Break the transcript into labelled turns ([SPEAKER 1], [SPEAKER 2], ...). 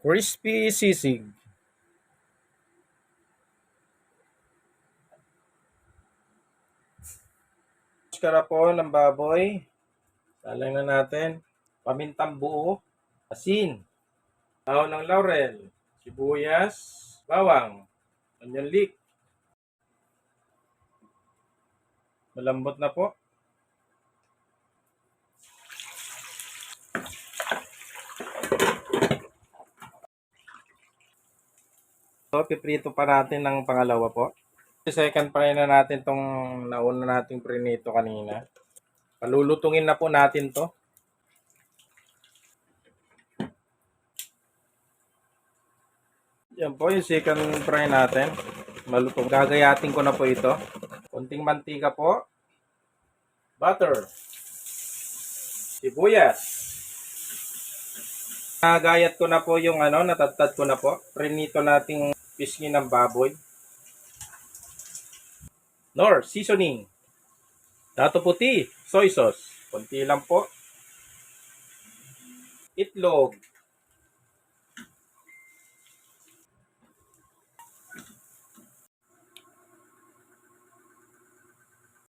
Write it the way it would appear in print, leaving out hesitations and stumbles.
[SPEAKER 1] Crispy sisig. Maskara po ng baboy. Salang na natin. Pamintang buo. Asin. Dahon ng laurel. Sibuyas. Bawang. Onion leek. Malambot na po. So, piprito pa natin ng pangalawa po. Second fry na natin tong nauna nating prinito kanina. Palulutungin na po natin to. Yan po yung second fry natin. Malutong. Gagayatin ko na po ito. Kunting mantika po. Butter. Sibuyas. Nagayat ko na po yung natatad ko na po. Prinito nating pisngi ng baboy. Nor seasoning. Dato puti, soy sauce. Konti lang po. Itlog.